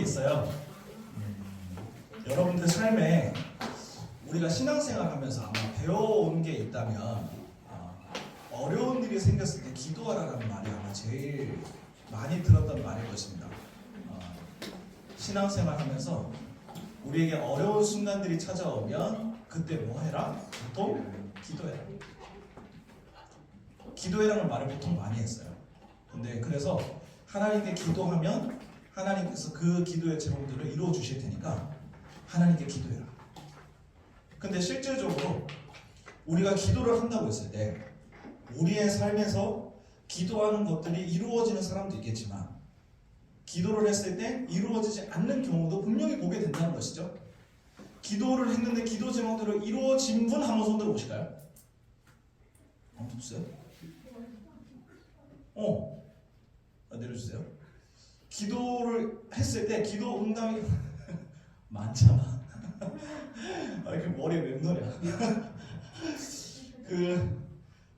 게 있어요. 여러분들 삶에 우리가 신앙생활 하면서 아마 배워온 게 있다면 어려운 일이 생겼을 때 기도하라는 말이 아마 제일 많이 들었던 말일 것입니다. 신앙생활 하면서 우리에게 어려운 순간들이 찾아오면 그때 뭐 해라? 보통 기도해라. 기도해라는 말을 보통 많이 했어요. 근데 그래서 하나님께 기도하면 하나님께서 그 기도의 제목들을 이루어 주실 테니까 하나님께 기도해라. 근데 실질적으로 우리가 기도를 한다고 했을 때 우리의 삶에서 기도하는 것들이 이루어지는 사람도 있겠지만 기도를 했을 때 이루어지지 않는 경우도 분명히 보게 된다는 것이죠. 기도를 했는데 기도 제목대로 이루어진 분 한번 손 들어 보실까요? 아무도 없어요? 내려주세요. 기도를 했을 때 기도 응답이 많잖아. 이렇게 머리에 맴노냐.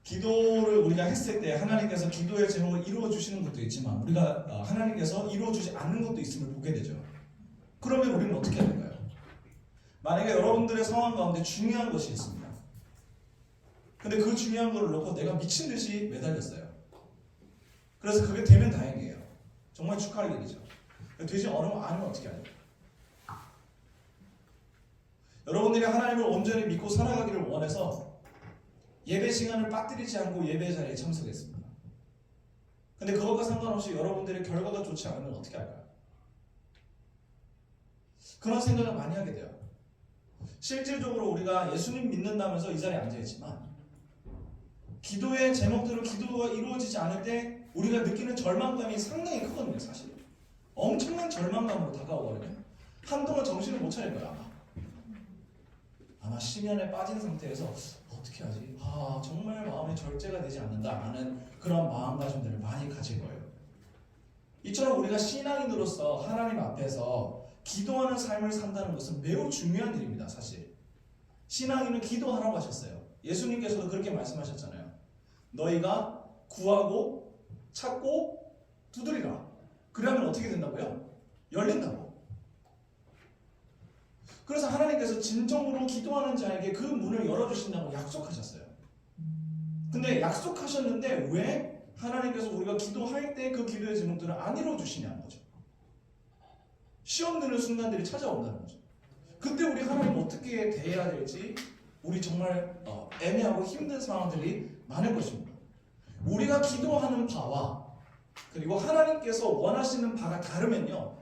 기도를 우리가 했을 때 하나님께서 기도의 제목을 이루어 주시는 것도 있지만 우리가 하나님께서 이루어 주지 않는 것도 있음을 보게 되죠. 그러면 우리는 어떻게 해야 될까요? 만약에 여러분들의 상황 가운데 중요한 것이 있습니다. 근데 그 중요한 걸 놓고 내가 미친 듯이 매달렸어요. 그래서 그게 되면 다행이에요. 정말 축하할 일이죠. 되지 않으면 어떻게 하죠? 여러분들이 하나님을 온전히 믿고 살아가기를 원해서 예배 시간을 빠뜨리지 않고 예배 자리에 참석했습니다. 근데 그것과 상관없이 여러분들의 결과가 좋지 않으면 어떻게 할까요? 그런 생각을 많이 하게 돼요. 실질적으로 우리가 예수님 믿는다면서 이 자리에 앉아있지만 기도의 제목대로 기도가 이루어지지 않을 때 우리가 느끼는 절망감이 상당히 크거든요. 사실 엄청난 절망감으로 다가오거든요. 한동안 정신을 못 차릴 거야. 아마 심연에 빠진 상태에서 어떻게 하지? 정말 마음이 절제가 되지 않는다 하는 그런 마음가짐들을 많이 가질 거예요. 이처럼 우리가 신앙인으로서 하나님 앞에서 기도하는 삶을 산다는 것은 매우 중요한 일입니다. 사실 신앙인은 기도하라고 하셨어요. 예수님께서도 그렇게 말씀하셨잖아요. 너희가 구하고 찾고 두드리라. 그러면 어떻게 된다고요? 열린다고. 그래서 하나님께서 진정으로 기도하는 자에게 그 문을 열어주신다고 약속하셨어요. 근데 약속하셨는데 왜 하나님께서 우리가 기도할 때 그 기도의 제목들을 안 이루어주시냐는 거죠. 시험 드는 순간들이 찾아온다는 거죠. 그때 우리 하나님 어떻게 대해야 될지 우리 정말 애매하고 힘든 상황들이 많을 것입니다. 우리가 기도하는 바와 그리고 하나님께서 원하시는 바가 다르면요,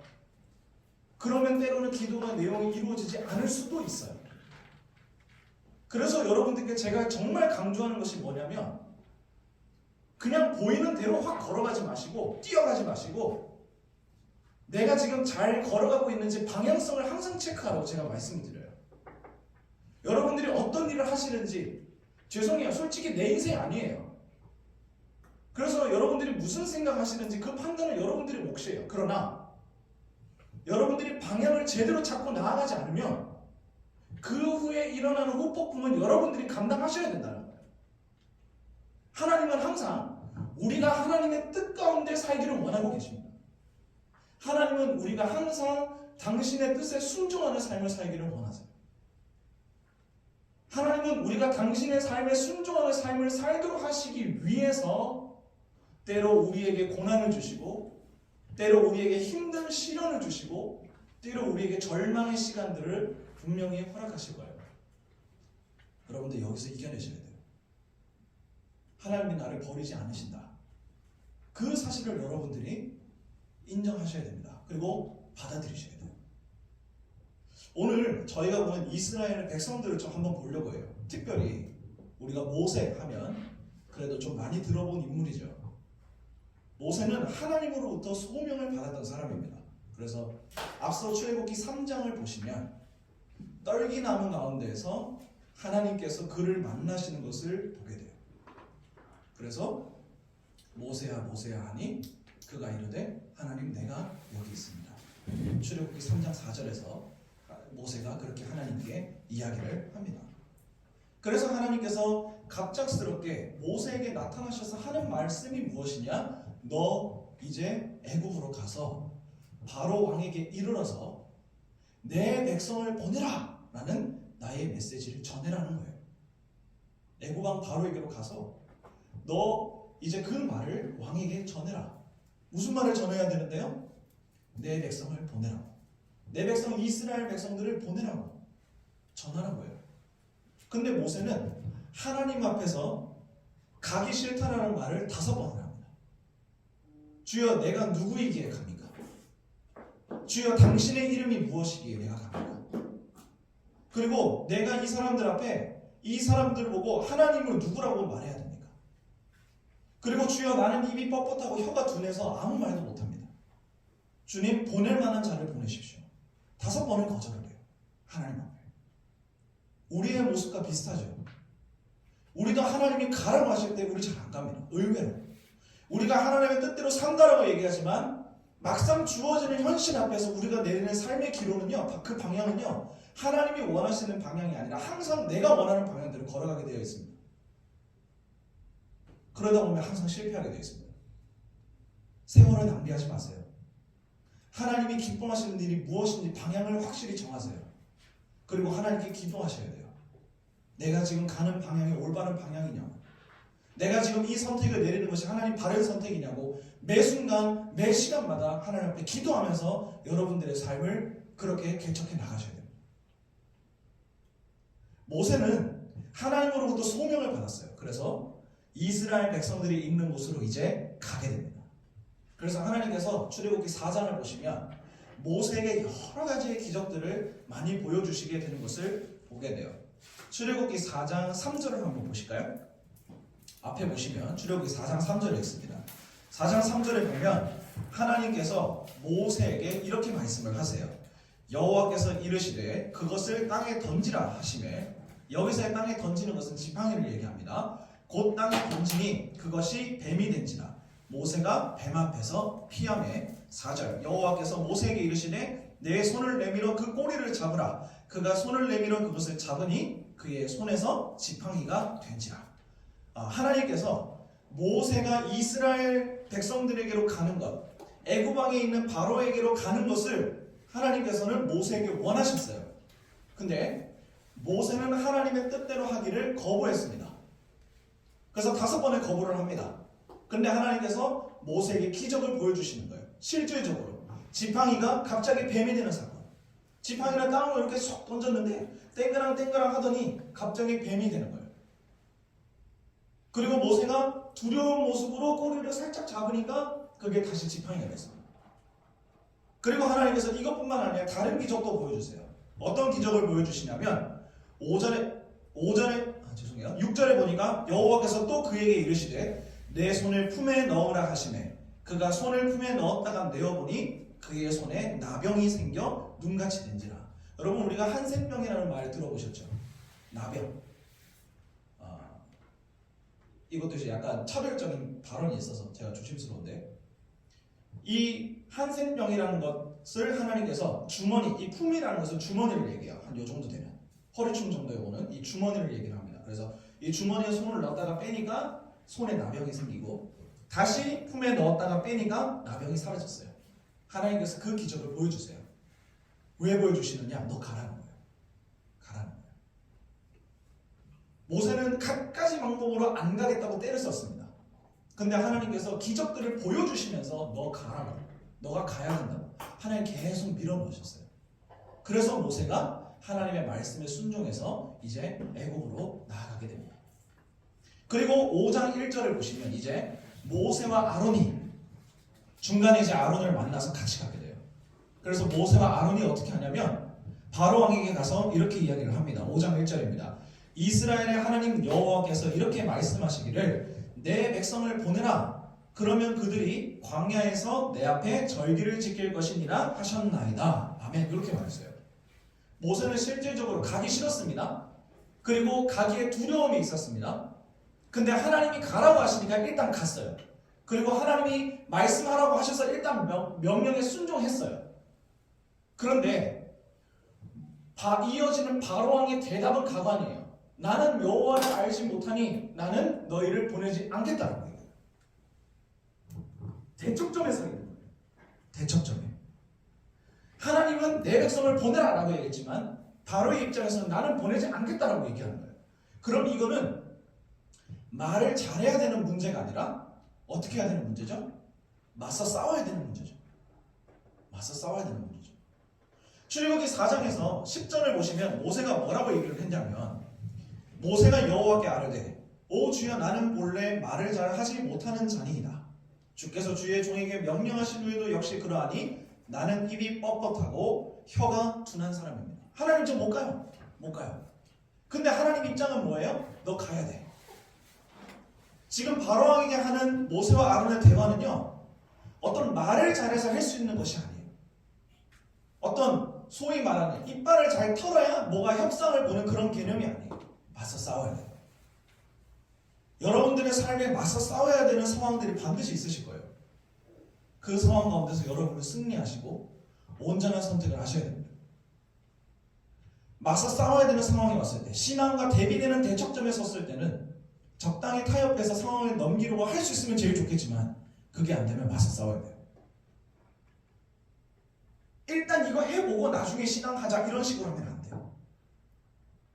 그러면 때로는 기도가 내용이 이루어지지 않을 수도 있어요. 그래서 여러분들께 제가 정말 강조하는 것이 뭐냐면 그냥 보이는 대로 확 걸어가지 마시고 뛰어가지 마시고 내가 지금 잘 걸어가고 있는지 방향성을 항상 체크하라고 제가 말씀을 드려요. 여러분들이 어떤 일을 하시는지 죄송해요. 솔직히 내 인생 아니에요. 그래서 여러분들이 무슨 생각하시는지 그 판단은 여러분들의 몫이에요. 그러나 여러분들이 방향을 제대로 잡고 나아가지 않으면 그 후에 일어나는 후폭풍은 여러분들이 감당하셔야 된다는 거예요. 하나님은 항상 우리가 하나님의 뜻 가운데 살기를 원하고 계십니다. 하나님은 우리가 항상 당신의 뜻에 순종하는 삶을 살기를 원하세요. 하나님은 우리가 당신의 삶에 순종하는 삶을 살도록 하시기 위해서 때로 우리에게 고난을 주시고 때로 우리에게 힘든 시련을 주시고 때로 우리에게 절망의 시간들을 분명히 허락하실 거예요. 여러분들 여기서 이겨내셔야 돼요. 하나님이 나를 버리지 않으신다. 그 사실을 여러분들이 인정하셔야 됩니다. 그리고 받아들이셔야 돼요. 오늘 저희가 보는 이스라엘 백성들을 좀 한번 보려고 해요. 특별히 우리가 모세 하면 그래도 좀 많이 들어본 인물이죠. 모세는 하나님으로부터 소명을 받았던 사람입니다. 그래서 앞서 출애굽기 3장을 보시면 떨기나무 가운데에서 하나님께서 그를 만나시는 것을 보게 돼요. 그래서 모세야 모세야 하니 그가 이르되 하나님 내가 여기 있습니다. 출애굽기 3장 4절에서 모세가 그렇게 하나님께 이야기를 합니다. 그래서 하나님께서 갑작스럽게 모세에게 나타나셔서 하는 말씀이 무엇이냐? 너 이제 애굽으로 가서 바로 왕에게 이르러서 내 백성을 보내라 라는 나의 메시지를 전해라는 거예요. 애굽 왕 바로에게로 가서 너 이제 그 말을 왕에게 전해라. 무슨 말을 전해야 되는데요? 내 백성을 보내라고. 내 백성 이스라엘 백성들을 보내라고 전하는 거예요. 근데 모세는 하나님 앞에서 가기 싫다라는 말을 5번을 합니다. 주여 내가 누구이기에 갑니까? 주여 당신의 이름이 무엇이기에 내가 갑니까? 그리고 내가 이 사람들 앞에 이 사람들을 보고 하나님을 누구라고 말해야 됩니까? 그리고 주여 나는 입이 뻣뻣하고 혀가 둔해서 아무 말도 못합니다. 주님 보낼 만한 자를 보내십시오. 5번을 거절을 해요. 하나님 앞에. 우리의 모습과 비슷하죠. 우리도 하나님이 가라고 하실 때 우리 잘 안 갑니다. 의외로. 우리가 하나님의 뜻대로 산다라고 얘기하지만 막상 주어지는 현실 앞에서 우리가 내리는 삶의 기로는요, 그 방향은요, 하나님이 원하시는 방향이 아니라 항상 내가 원하는 방향대로 걸어가게 되어 있습니다. 그러다 보면 항상 실패하게 되어 있습니다. 세월을 낭비하지 마세요. 하나님이 기뻐하시는 일이 무엇인지 방향을 확실히 정하세요. 그리고 하나님께 기도하셔야 돼요. 내가 지금 가는 방향이 올바른 방향이냐고, 내가 지금 이 선택을 내리는 것이 하나님 바른 선택이냐고 매 순간 매 시간마다 하나님 앞에 기도하면서 여러분들의 삶을 그렇게 개척해 나가셔야 됩니다. 모세는 하나님으로부터 소명을 받았어요. 그래서 이스라엘 백성들이 있는 곳으로 이제 가게 됩니다. 그래서 하나님께서 출애굽기 4장을 보시면 모세에게 여러 가지의 기적들을 많이 보여주시게 되는 것을 보게 돼요. 출애굽기 4장 3절을 한번 보실까요? 앞에 보시면 출애굽기 4장 3절에 있습니다. 4장 3절에 보면 하나님께서 모세에게 이렇게 말씀을 하세요. 여호와께서 이르시되 그것을 땅에 던지라 하시매, 여기서의 땅에 던지는 것은 지팡이를 얘기합니다. 곧 땅에 던지니 그것이 뱀이 된지라. 모세가 뱀 앞에서 피하매. 4절 여호와께서 모세에게 이르시되 내 손을 내밀어 그 꼬리를 잡으라. 그가 손을 내밀어 그것을 잡으니 그의 손에서 지팡이가 된지라. 하나님께서 모세가 이스라엘 백성들에게로 가는 것, 애굽 왕에 있는 바로에게로 가는 것을 하나님께서는 모세에게 원하셨어요. 근데 모세는 하나님의 뜻대로 하기를 거부했습니다. 그래서 5번의 거부를 합니다. 근데 하나님께서 모세에게 기적을 보여주시는 거예요. 실질적으로 지팡이가 갑자기 뱀이 되는 사건. 지팡이를 땅으로 이렇게 쏙 던졌는데 땡그랑 하더니 갑자기 뱀이 되는 거예요. 그리고 모세가 두려운 모습으로 꼬리를 살짝 잡으니까 그게 다시 지팡이가 됐습니다. 그리고 하나님께서 이것뿐만 아니라 다른 기적도 보여주세요. 어떤 기적을 보여주시냐면 6절에 보니까 여호와께서 또 그에게 이르시되 내 손을 품에 넣으라 하시매, 그가 손을 품에 넣었다가 내어보니 그의 손에 나병이 생겨 눈같이 된지라. 여러분 우리가 한센병이라는 말 들어보셨죠? 나병. 이것도 이제 약간 차별적인 발언이 있어서 제가 조심스러운데, 이 한센병이라는 것을 하나님께서 주머니, 이 품이라는 것은 주머니를 얘기해요. 한 요 정도 되면 허리춤 정도에 오는 이 주머니를 얘기를 합니다. 그래서 이 주머니에 손을 넣었다가 빼니까 손에 나병이 생기고, 다시 품에 넣었다가 빼니까 나병이 사라졌어요. 하나님께서 그 기적을 보여주세요. 왜 보여주시느냐? 너 가라는 거예요. 가라는 거예요. 모세는 갖가지 방법으로 안 가겠다고 떼를 썼습니다. 근데 하나님께서 기적들을 보여주시면서 너 가라고, 너가 가야 된다고 하나님 계속 밀어넣으셨어요. 그래서 모세가 하나님의 말씀에 순종해서 이제 애굽으로 나아가게 됩니다. 그리고 5장 1절을 보시면 이제 모세와 아론이 중간에 이제 아론을 만나서 같이 가게 돼요. 그래서 모세와 아론이 어떻게 하냐면 바로 왕에게 가서 이렇게 이야기를 합니다. 5장 1절입니다. 이스라엘의 하나님 여호와께서 이렇게 말씀하시기를 내 백성을 보내라. 그러면 그들이 광야에서 내 앞에 절기를 지킬 것이니라 하셨나이다. 아멘. 이렇게 말했어요. 모세는 실질적으로 가기 싫었습니다. 그리고 가기에 두려움이 있었습니다. 근데 하나님이 가라고 하시니까 일단 갔어요. 그리고 하나님이 말씀하라고 하셔서 일단 명령에 순종했어요. 그런데 이어지는 바로왕의 대답은 가관이에요. 나는 여호와를 알지 못하니 나는 너희를 보내지 않겠다는 거예요. 대척점에 서 있는 거예요. 대척점에. 하나님은 내 백성을 보내라라고 얘기했지만 바로의 입장에서는 나는 보내지 않겠다라고 얘기하는 거예요. 그럼 이거는 말을 잘해야 되는 문제가 아니라 어떻게 해야 되는 문제죠? 맞서 싸워야 되는 문제죠. 맞서 싸워야 되는 문제죠. 출애굽기 4장에서 10절을 보시면 모세가 뭐라고 얘기를 했냐면 모세가 여호와께 아뢰되 오 주여 나는 본래 말을 잘 하지 못하는 자니이다. 주께서 주의 종에게 명령하신 후에도 역시 그러하니 나는 입이 뻣뻣하고 혀가 둔한 사람입니다. 하나님 저 못 가요. 못 가요. 근데 하나님 입장은 뭐예요? 너 가야 돼. 지금 바로왕에게 하는 모세와 아론의 대화는요. 어떤 말을 잘해서 할 수 있는 것이 아니에요. 어떤 소위 말하는 이빨을 잘 털어야 뭐가 협상을 보는 그런 개념이 아니에요. 맞서 싸워야 돼요. 여러분들의 삶에 맞서 싸워야 되는 상황들이 반드시 있으실 거예요. 그 상황 가운데서 여러분은 승리하시고 온전한 선택을 하셔야 됩니다. 맞서 싸워야 되는 상황이 왔을 때 신앙과 대비되는 대척점에 섰을 때는 적당히 타협해서 상황을 넘기려고 할 수 있으면 제일 좋겠지만 그게 안 되면 맞서 싸워야 돼요. 일단 이거 해보고 나중에 신앙하자 이런 식으로 하면 안 돼요.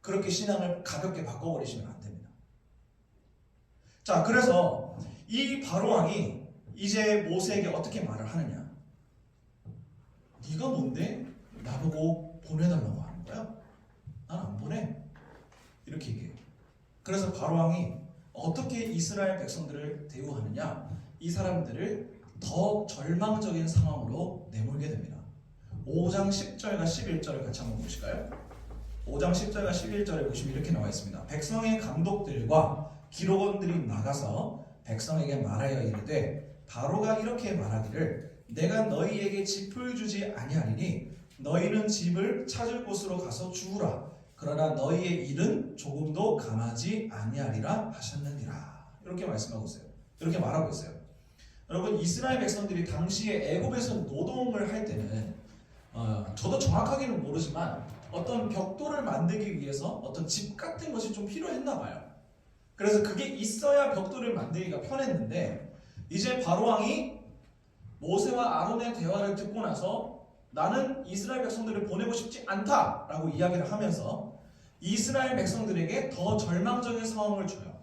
그렇게 신앙을 가볍게 바꿔버리시면 안 됩니다. 자, 그래서 이 바로왕이 이제 모세에게 어떻게 말을 하느냐? 네가 뭔데 나보고 보내달라고 하는 거야? 난 안 보내. 이렇게 얘기해요. 그래서 바로왕이 어떻게 이스라엘 백성들을 대우하느냐? 이 사람들을 더 절망적인 상황으로 내몰게 됩니다. 5장 10절과 11절을 같이 한번 보실까요? 5장 10절과 11절에 보시면 이렇게 나와 있습니다. 백성의 감독들과 기록원들이 나가서 백성에게 말하여 이르되 바로가 이렇게 말하기를 내가 너희에게 집을 주지 아니하리니 너희는 집을 찾을 곳으로 가서 주우라. 그러나 너희의 일은 조금도 감하지 아니하리라 하셨느니라. 이렇게 말씀하고 있어요. 이렇게 말하고 있어요. 여러분 이스라엘 백성들이 당시에 애굽에서 노동을 할 때는 저도 정확하게는 모르지만 어떤 벽돌을 만들기 위해서 어떤 집 같은 것이 좀 필요했나 봐요. 그래서 그게 있어야 벽돌을 만들기가 편했는데 이제 바로왕이 모세와 아론의 대화를 듣고 나서 나는 이스라엘 백성들을 보내고 싶지 않다라고 이야기를 하면서 이스라엘 백성들에게 더 절망적인 상황을 줘요.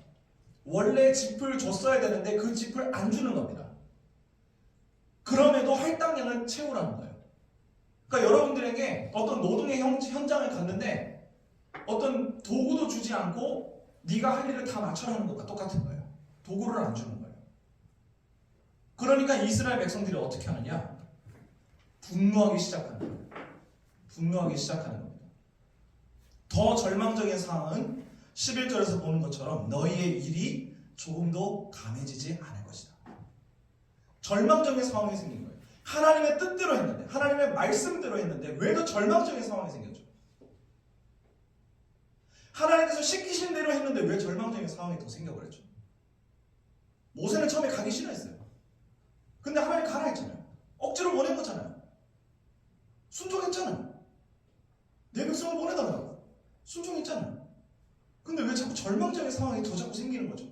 원래 짚을 줬어야 되는데 그 짚을 안 주는 겁니다. 그럼에도 할당량을 채우라는 거예요. 그러니까 여러분들에게 어떤 노동의 현장을 갔는데 어떤 도구도 주지 않고 네가 할 일을 다 맞춰라는 것과 똑같은 거예요. 도구를 안 주는 거예요. 그러니까 이스라엘 백성들이 어떻게 하느냐? 분노하기 시작하는 거예요. 분노하기 시작하는 겁니다. 더 절망적인 상황은 11절에서 보는 것처럼 너희의 일이 조금도 감해지지 않을 것이다. 절망적인 상황이 생긴 거예요. 하나님의 뜻대로 했는데 하나님의 말씀대로 했는데 왜 더 절망적인 상황이 생겼죠? 하나님께서 시키신 대로 했는데 왜 절망적인 상황이 더 생겨버렸죠? 모세는 처음에 가기 싫어했어요. 근데 하나님 가라 했잖아요. 억지로 보낸 거잖아요. 순종했잖아요. 내 백성을 보내달라고 순종했잖아요. 근데 왜 자꾸 절망적인 상황이 더 자꾸 생기는 거죠?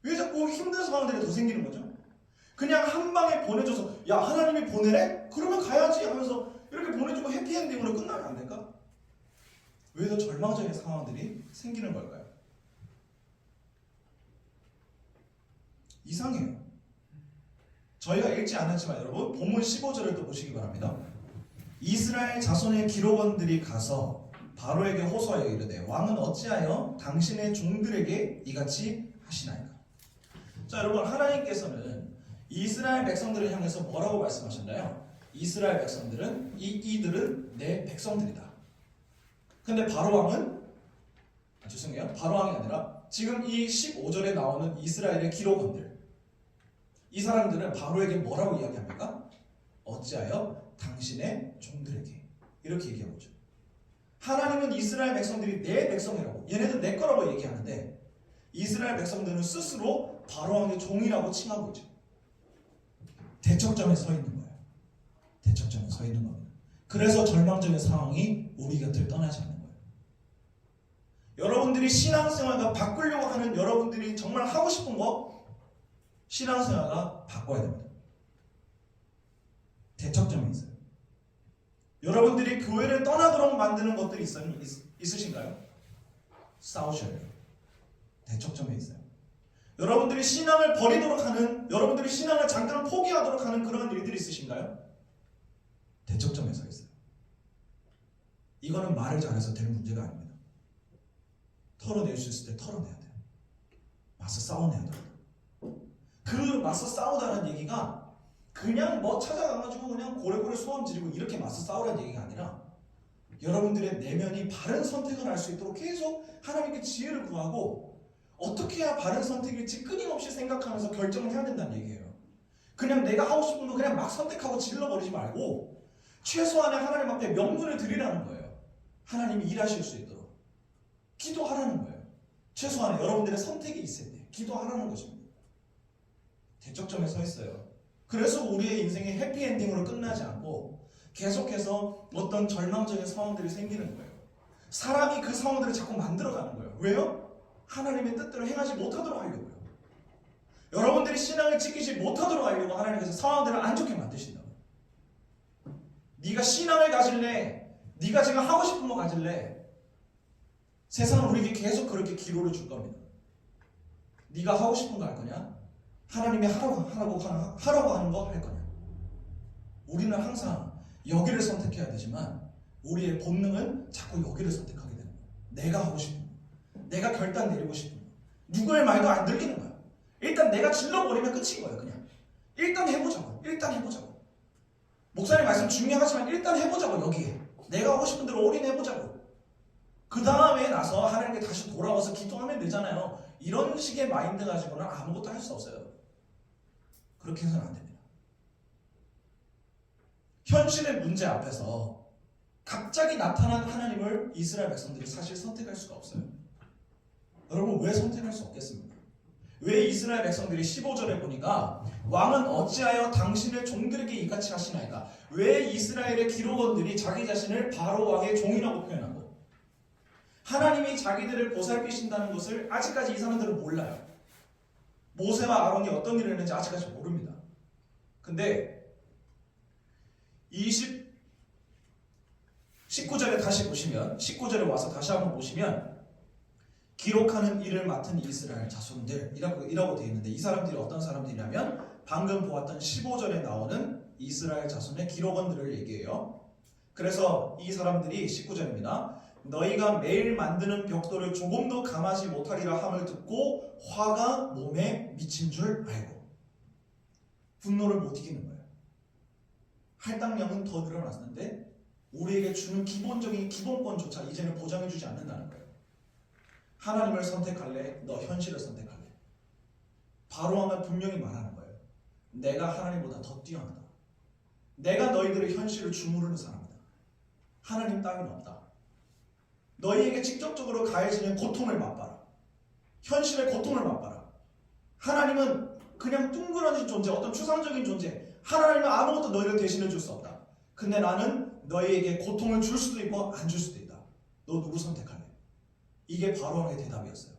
왜 자꾸 힘든 상황들이 더 생기는 거죠? 그냥 한 방에 보내줘서 야 하나님이 보내래? 그러면 가야지 하면서 이렇게 보내주고 해피엔딩으로 끝나면 안 될까? 왜 더 절망적인 상황들이 생기는 걸까요? 이상해요. 저희가 읽지 않았지만 여러분 본문 15절을 또 보시기 바랍니다. 이스라엘 자손의 기록원들이 가서 바로에게 호소하여 이르되 왕은 어찌하여 당신의 종들에게 이같이 하시나이까? 자 여러분 하나님께서는 이스라엘 백성들을 향해서 뭐라고 말씀하셨나요? 이스라엘 백성들은 이들은 내 백성들이다. 근데 바로왕은 죄송해요. 바로왕이 아니라 지금 이 15절에 나오는 이스라엘의 기록원들 이 사람들은 바로에게 뭐라고 이야기합니까? 어찌하여 당신의 종들에게 이렇게 얘기하고 있죠. 하나님은 이스라엘 백성들이 내 백성이라고 얘네들 내 거라고 얘기하는데 이스라엘 백성들은 스스로 바로왕의 종이라고 칭하고 있죠. 대척점에 서 있는 거예요. 대척점에 서 있는 겁니다. 그래서 절망적인 상황이 우리 곁을 떠나지 않는 거예요. 여러분들이 신앙생활과 바꾸려고 하는 여러분들이 정말 하고 싶은 거 신앙생활과 바꿔야 됩니다. 대척점에 있어요. 여러분들이 교회를 떠나도록 만드는 것들이 있으신가요? 싸우셔야 돼요. 대척점에 있어요. 여러분들이 신앙을 버리도록 하는, 여러분들이 신앙을 잠깐 포기하도록 하는 그런 일들이 있으신가요? 대척점에 서 있어요. 이거는 말을 잘해서 될 문제가 아닙니다. 털어낼 수 있을 때 털어내야 돼요. 맞서 싸워내야 돼요. 그 맞서 싸우다는 얘기가 그냥 뭐 찾아가가지고 그냥 고래고래 소원 지르고 이렇게 맞서 싸우라는 얘기가 아니라 여러분들의 내면이 바른 선택을 할 수 있도록 계속 하나님께 지혜를 구하고 어떻게 해야 바른 선택일지 끊임없이 생각하면서 결정을 해야 된다는 얘기예요. 그냥 내가 하고 싶은 거 그냥 막 선택하고 질러버리지 말고 최소한의 하나님 앞에 명분을 드리라는 거예요. 하나님이 일하실 수 있도록 기도하라는 거예요. 최소한의 여러분들의 선택이 있을 때 기도하라는 것입니다. 대척점에 서 있어요. 그래서 우리의 인생이 해피엔딩으로 끝나지 않고 계속해서 어떤 절망적인 상황들이 생기는 거예요. 사람이 그 상황들을 자꾸 만들어가는 거예요. 왜요? 하나님의 뜻대로 행하지 못하도록 하려고요. 여러분들이 신앙을 지키지 못하도록 하려고 하나님께서 상황들을 안 좋게 만드신다고. 네가 신앙을 가질래? 네가 지금 하고 싶은 거 가질래? 세상은 우리에게 계속 그렇게 기로를 줄 겁니다. 네가 하고 싶은 거 할 거냐? 하나님이 하라고 하는 거 할 거냐? 우리는 항상 여기를 선택해야 되지만 우리의 본능은 자꾸 여기를 선택하게 되는 거예요. 내가 하고 싶은 거, 내가 결단 내리고 싶은 거, 누구의 말도 안 들리는 거야. 일단 내가 질러버리면 끝인 거예요. 그냥 일단 해보자고. 목사님 말씀 중요하지만 일단 해보자고. 여기에 내가 하고 싶은 대로 올인해보자고. 그 다음에 나서 하나님께 다시 돌아와서 기도하면 되잖아요. 이런 식의 마인드 가지고는 아무것도 할 수 없어요. 그렇게 해서는 안 됩니다. 현실의 문제 앞에서 갑자기 나타난 하나님을 이스라엘 백성들이 사실 선택할 수가 없어요. 여러분, 왜 선택할 수 없겠습니까? 왜 이스라엘 백성들이 15절에 보니까 왕은 어찌하여 당신을 종들에게 이같이 하시나이까? 왜 이스라엘의 기록원들이 자기 자신을 바로 왕의 종이라고 표현하고 하나님이 자기들을 보살피신다는 것을 아직까지 이 사람들은 몰라요. 모세와 아론이 어떤 일을 했는지 아직까지 모릅니다. 근데 19절에 다시 보시면, 19절에 와서 다시 한번 보시면 기록하는 일을 맡은 이스라엘 자손들이라고 되어 있는데 이 사람들이 어떤 사람들이냐면 방금 보았던 15절에 나오는 이스라엘 자손의 기록원들을 얘기해요. 그래서 이 사람들이 19절입니다. 너희가 매일 만드는 벽돌을 조금도 감하지 못하리라 함을 듣고 화가 몸에 미친 줄 알고 분노를 못 이기는 거예요. 할당량은 더 늘어났는데 우리에게 주는 기본적인 기본권조차 이제는 보장해주지 않는다는 거예요. 하나님을 선택할래? 너 현실을 선택할래? 바로왕은 분명히 말하는 거예요. 내가 하나님보다 더 뛰어나다. 내가 너희들의 현실을 주무르는 사람이다. 하나님 따윈 없다. 너희에게 직접적으로 가해지는 고통을 맛봐라. 현실의 고통을 맛봐라. 하나님은 그냥 둥그러진 존재, 어떤 추상적인 존재. 하나님은 아무것도 너희를 대신해 줄 수 없다. 근데 나는 너희에게 고통을 줄 수도 있고 안 줄 수도 있다. 너 누구 선택할래? 이게 바로왕의 대답이었어요.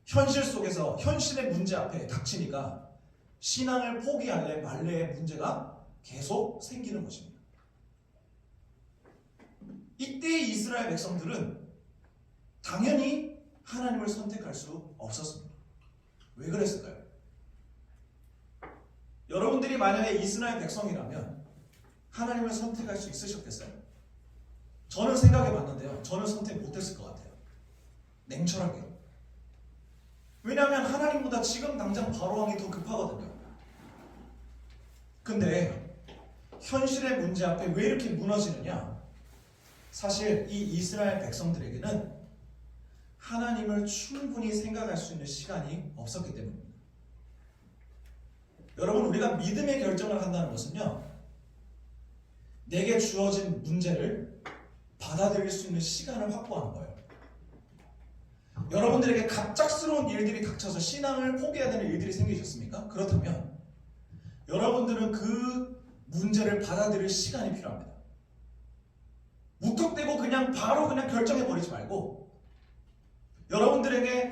현실 속에서 현실의 문제 앞에 닥치니까 신앙을 포기할래 말래의 문제가 계속 생기는 것입니다. 이때의 이스라엘 백성들은 당연히 하나님을 선택할 수 없었습니다. 왜 그랬을까요? 여러분들이 만약에 이스라엘 백성이라면 하나님을 선택할 수 있으셨겠어요? 저는 생각해 봤는데요. 저는 선택 못했을 것 같아요. 냉철하게. 왜냐하면 하나님보다 지금 당장 바로왕이 더 급하거든요. 근데 현실의 문제 앞에 왜 이렇게 무너지느냐? 사실 이 이스라엘 백성들에게는 하나님을 충분히 생각할 수 있는 시간이 없었기 때문입니다. 여러분, 우리가 믿음의 결정을 한다는 것은요, 내게 주어진 문제를 받아들일 수 있는 시간을 확보하는 거예요. 여러분들에게 갑작스러운 일들이 닥쳐서 신앙을 포기해야 되는 일들이 생기셨습니까? 그렇다면 여러분들은 그 문제를 받아들일 시간이 필요합니다. 무턱대고 바로 결정해버리지 말고 여러분들에게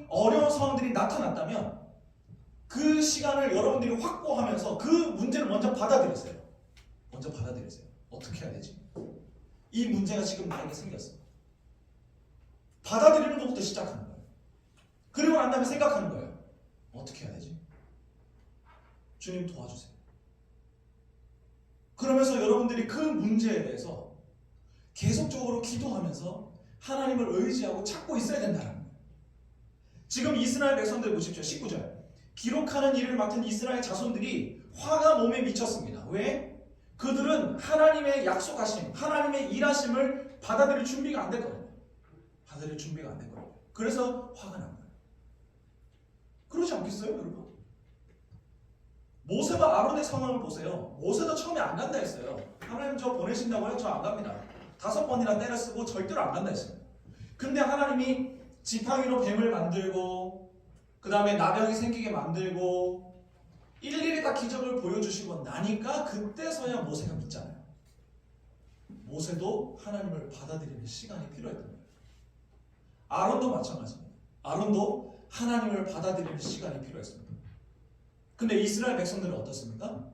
어려운 상황들이 나타났다면 그 시간을 여러분들이 확보하면서 그 문제를 먼저 받아들이세요. 먼저 받아들이세요. 어떻게 해야 되지? 이 문제가 지금 나에게 생겼어. 받아들이는 것부터 시작하는 거예요. 그리고 난 다음에 생각하는 거예요. 어떻게 해야 되지? 주님 도와주세요. 그러면서 여러분들이 그 문제에 대해서 계속적으로 기도하면서 하나님을 의지하고 찾고 있어야 된다는 거예요. 지금 이스라엘 백성들 보십시오. 19절. 기록하는 일을 맡은 이스라엘 자손들이 화가 몸에 미쳤습니다. 왜? 그들은 하나님의 약속하심, 하나님의 일하심을 받아들일 준비가 안 됐거든요. 받아들일 준비가 안 됐거든요. 그래서 화가 난 거예요. 그러지 않겠어요, 여러분? 모세와 아론의 상황을 보세요. 모세도 처음에 안 간다 했어요. 하나님 저 보내신다고요? 저 안 갑니다. 5번이나 때려 쓰고 절대로 안 간다 했어요. 근데 하나님이 지팡이로 뱀을 만들고 그 다음에 나병이 생기게 만들고 일일이 다 기적을 보여주시고 나니까 그때서야 모세가 믿잖아요. 모세도 하나님을 받아들이는 시간이 필요했던 거예요. 아론도 마찬가지입니다. 아론도 하나님을 받아들이는 시간이 필요했습니다. 근데 이스라엘 백성들은 어떻습니까?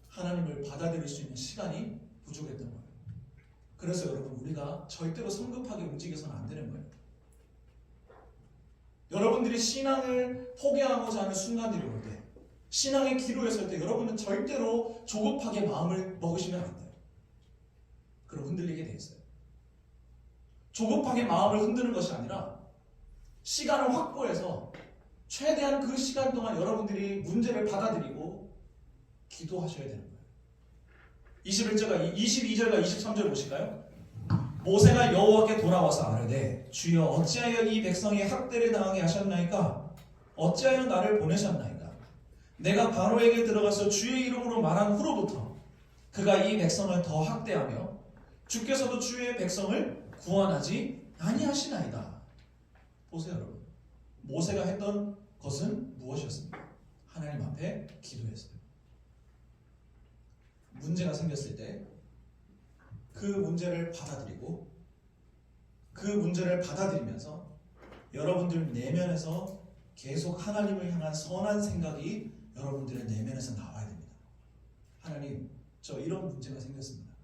하나님을 받아들일 수 있는 시간이 부족했던 거예요. 그래서 여러분 우리가 절대로 성급하게 움직여서는 안 되는 거예요. 여러분들이 신앙을 포기하고자 하는 순간들이 올 때, 신앙의 기로에 설 때 여러분은 절대로 조급하게 마음을 먹으시면 안 돼요. 그럼 흔들리게 돼 있어요. 조급하게 마음을 흔드는 것이 아니라 시간을 확보해서 최대한 그 시간 동안 여러분들이 문제를 받아들이고 기도하셔야 되는 거예요. 22절과 23절 보실까요? 모세가 여호와께 돌아와서 아뢰되 주여 어찌하여 이 백성이 학대를 당하게 하셨나이까? 어찌하여 나를 보내셨나이까? 내가 바로에게 들어가서 주의 이름으로 말한 후로부터 그가 이 백성을 더 학대하며 주께서도 주의 백성을 구원하지 아니하시나이다. 보세요 여러분. 모세가 했던 것은 무엇이었습니까? 하나님 앞에 기도했어요. 문제가 생겼을 때 그 문제를 받아들이고 그 문제를 받아들이면서 여러분들 내면에서 계속 하나님을 향한 선한 생각이 여러분들의 내면에서 나와야 됩니다. 하나님, 저 이런 문제가 생겼습니다.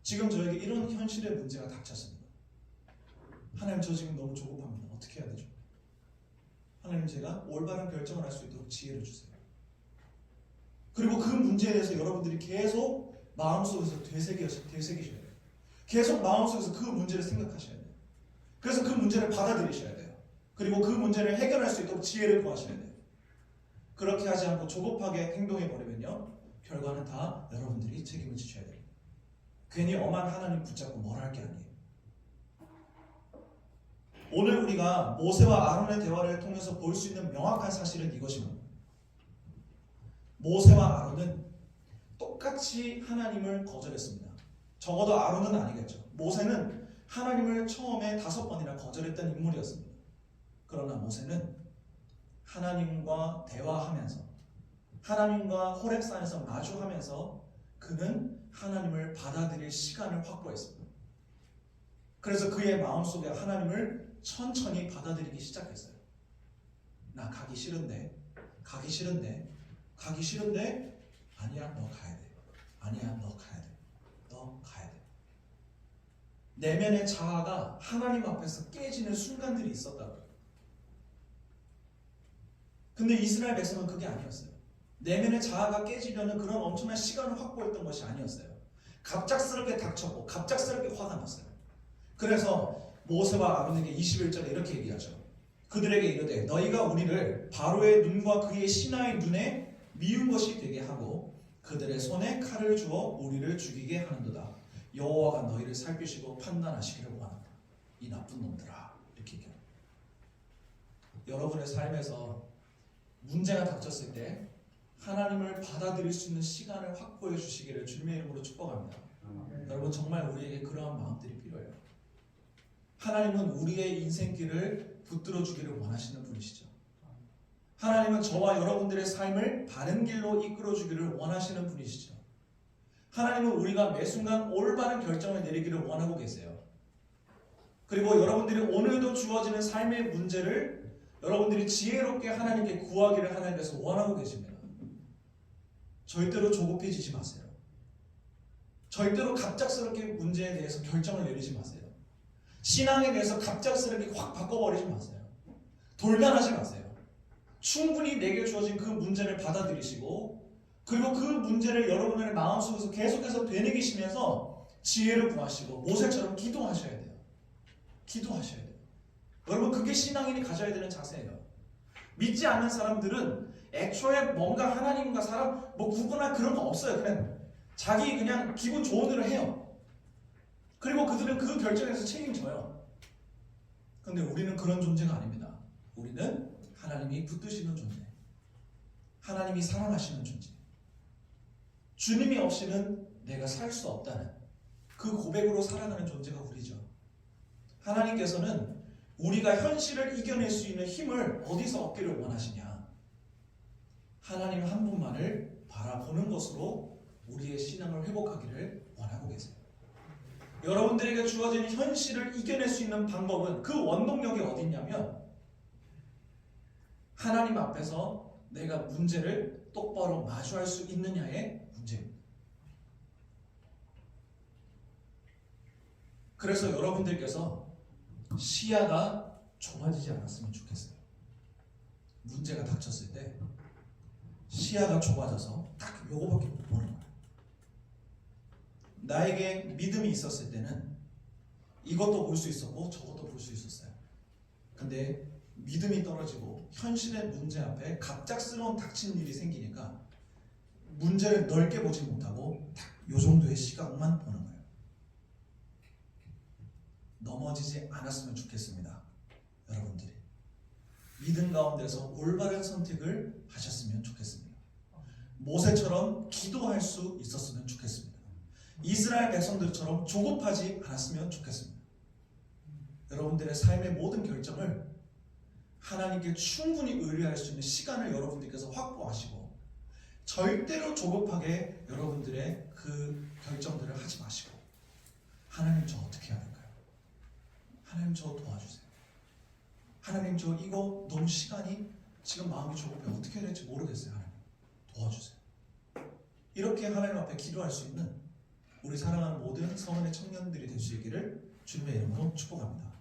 지금 저에게 이런 현실의 문제가 닥쳤습니다. 하나님, 저 지금 너무 조급합니다. 어떻게 해야 되죠? 하나님, 제가 올바른 결정을 할 수 있도록 지혜를 주세요. 그리고 그 문제에 대해서 여러분들이 계속 마음속에서 되새기셔야 돼요. 계속 마음속에서 그 문제를 생각하셔야 돼요. 그래서 그 문제를 받아들이셔야 돼요. 그리고 그 문제를 해결할 수 있도록 지혜를 구하셔야 돼요. 그렇게 하지 않고 조급하게 행동해버리면요, 결과는 다 여러분들이 책임을 지셔야 됩니다. 괜히 엄한 하나님 붙잡고 뭘 할 게 아니에요. 오늘 우리가 모세와 아론의 대화를 통해서 볼 수 있는 명확한 사실은 이것입니다. 모세와 아론은 똑같이 하나님을 거절했습니다. 적어도 아론은 아니겠죠. 모세는 하나님을 처음에 5번이나 거절했던 인물이었습니다. 그러나 모세는 하나님과 대화하면서 하나님과 호렙산에서 마주하면서 그는 하나님을 받아들일 시간을 확보했습니다. 그래서 그의 마음속에 하나님을 천천히 받아들이기 시작했어요. 나 가기 싫은데 아니야, 너 가야 돼. 아니야, 너 가야 돼. 너 가야 돼. 내면의 자아가 하나님 앞에서 깨지는 순간들이 있었다고요. 근데 이스라엘 백성은 그게 아니었어요. 내면의 자아가 깨지려는 그런 엄청난 시간을 확보했던 것이 아니었어요. 갑작스럽게 닥쳤고 갑작스럽게 화가 났어요. 그래서 모세와 아론에게 21절에 이렇게 얘기하죠. 그들에게 이르되 너희가 우리를 바로의 눈과 그의 신하의 눈에 미운 것이 되게 하고 그들의 손에 칼을 주어 우리를 죽이게 하는도다. 여호와가 너희를 살피시고 판단하시기를 원한다. 이 나쁜 놈들아. 이렇게 얘기합니다. 여러분의 삶에서 문제가 닥쳤을 때 하나님을 받아들일 수 있는 시간을 확보해 주시기를 주님의 이름으로 축복합니다. 여러분 정말 우리에게 그러한 마음들이 필요해요. 하나님은 우리의 인생길을 붙들어 주기를 원하시는 분이시죠. 하나님은 저와 여러분들의 삶을 바른 길로 이끌어 주기를 원하시는 분이시죠. 하나님은 우리가 매 순간 올바른 결정을 내리기를 원하고 계세요. 그리고 여러분들이 오늘도 주어지는 삶의 문제를 여러분들이 지혜롭게 하나님께 구하기를 하나님께서 원하고 계십니다. 절대로 조급해지지 마세요. 절대로 갑작스럽게 문제에 대해서 결정을 내리지 마세요. 신앙에 대해서 갑작스럽게 확 바꿔버리지 마세요. 돌변하지 마세요. 충분히 내게 주어진 그 문제를 받아들이시고 그리고 그 문제를 여러분의 마음속에서 계속해서 되뇌기시면서 지혜를 구하시고 모세처럼 기도하셔야 돼요. 기도하셔야 돼요. 여러분 그게 신앙인이 가져야 되는 자세예요. 믿지 않는 사람들은 애초에 뭔가 하나님과 사람 뭐 구분할 그런 거 없어요. 그냥 자기 그냥 기분 좋은 대로 해요. 그리고 그들은 그 결정에서 책임져요. 근데 우리는 그런 존재가 아닙니다. 우리는 하나님이 붙드시는 존재, 하나님이 사랑하시는 존재, 주님이 없이는 내가 살 수 없다는 그 고백으로 살아가는 존재가 우리죠. 하나님께서는 우리가 현실을 이겨낼 수 있는 힘을 어디서 얻기를 원하시냐? 하나님 한 분만을 바라보는 것으로 우리의 신앙을 회복하기를 원하고 계세요. 여러분들에게 주어진 현실을 이겨낼 수 있는 방법은 그 원동력이 어디 있냐면 하나님 앞에서 내가 문제를 똑바로 마주할 수 있느냐의 문제입니다. 그래서 여러분들께서 시야가 좁아지지 않았으면 좋겠어요. 문제가 닥쳤을 때 시야가 좁아져서 딱 요거밖에 못 보는 거예요. 나에게 믿음이 있었을 때는 이것도 볼 수 있었고 저것도 볼 수 있었어요. 근데 믿음이 떨어지고 현실의 문제 앞에 갑작스러운 닥친 일이 생기니까 문제를 넓게 보지 못하고 딱 요 정도의 시각만 보는 거예요. 넘어지지 않았으면 좋겠습니다. 여러분들이 믿음 가운데서 올바른 선택을 하셨으면 좋겠습니다. 모세처럼 기도할 수 있었으면 좋겠습니다. 이스라엘 백성들처럼 조급하지 않았으면 좋겠습니다. 여러분들의 삶의 모든 결정을 하나님께 충분히 의뢰할 수 있는 시간을 여러분들께서 확보하시고 절대로 조급하게 여러분들의 그 결정들을 하지 마시고 하나님 저 어떻게 해야 될까요? 하나님 저 도와주세요. 하나님 저 이거 너무 시간이 지금 마음이 조급해 어떻게 해야 될지 모르겠어요. 하나님 도와주세요. 이렇게 하나님 앞에 기도할 수 있는 우리 사랑하는 모든 성원의 청년들이 될 수 있기를 주님의 이름으로 축복합니다.